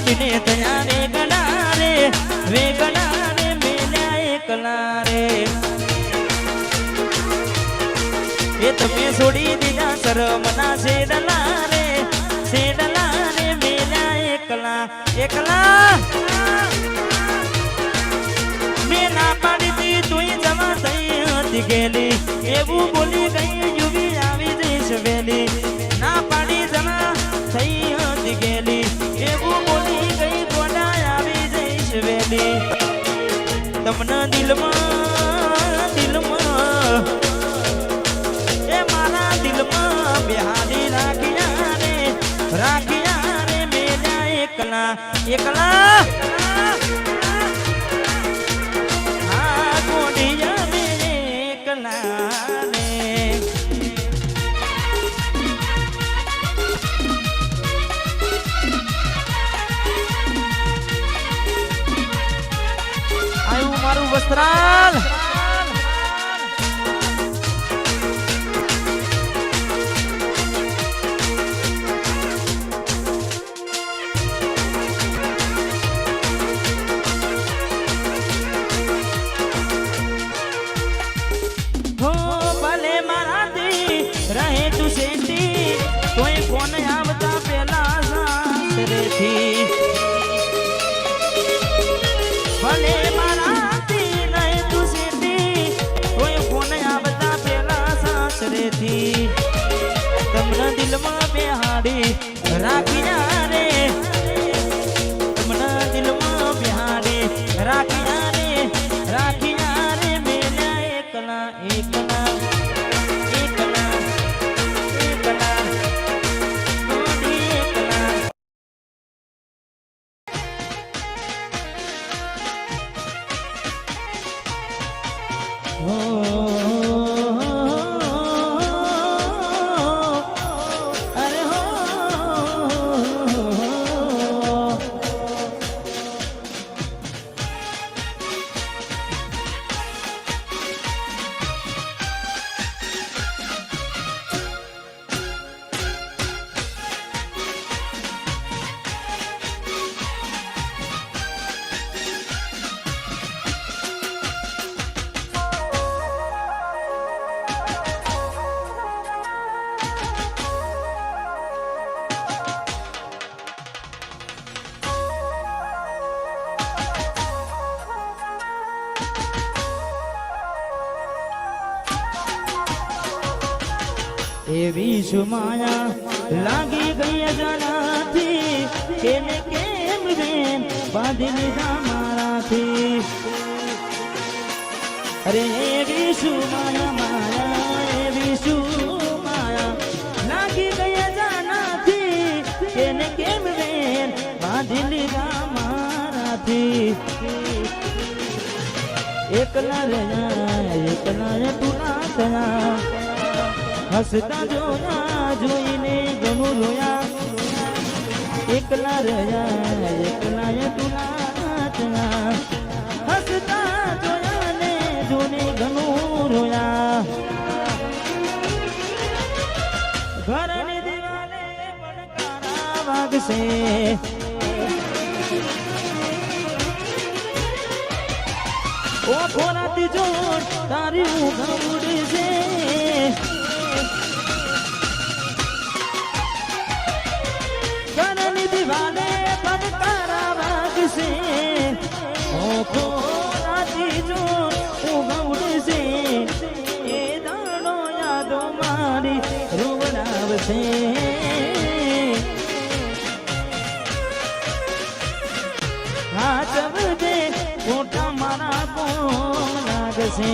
પાડીને તયા વેગડા રે મેલ્યા એકલા રે એ તમે છોડી દીધા શરમના શેડલા રે મેલ્યા એકલા મેં ના પાડી દી તુંય જવા થઈ હતી ગેલી એવું બોલી ગઈ યુવી આવી જઈશ વેલી ના પાડી જવા થઈ હતી ગેલી એવું બોલી ગઈ ગોડા આવી જઈશ વેલી તમને દિલમાં એ મારા દિલમાં બિહારી રાખ્યા રે મેલ્યા એકલા હા ગોડિયા મેરે એકલા રે આયું મારું વસ્ત્રાલ રહે તું સેતી કોઈ ફોન આવતા પેલા સાસરેથી ભલે મારાથી રહે તું સેતી કોઈ ફોન આવતા પેલા સાસરેથી તમને દિલમાં બેહાડી રાખ્યા રે તમને દિલમાં બેહાડી રાખ્યા રે મેલ્યા એકલા એવી સુમાયા લાગી ગઈ અજાણાથી કેને કેમ બેન બાંધી લીધા મારાથી અરે એવી સુમાયા લાગી ગઈ અજાણાથી કેને કેમ બેન બાંધી લીધા મારાથી એકલા તું ના થયા હસતા જોયા જોઈને ઘણું રોયા એકલા તુલા હસતા જોયા ને જોને ઘણું રોયા ઘરની દિવાલે પડકારા વાગશે ઓ ખોરાતી જોડ તારી ઊંઘ ઉડશે દિવાલે પડકારા વાગશે ઓખો રાતી જો ઉગવડશે એ દાડો યાદો મારી રોવડાવશે હાચવજે મોટા મારા કોમ લાગશે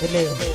એટલે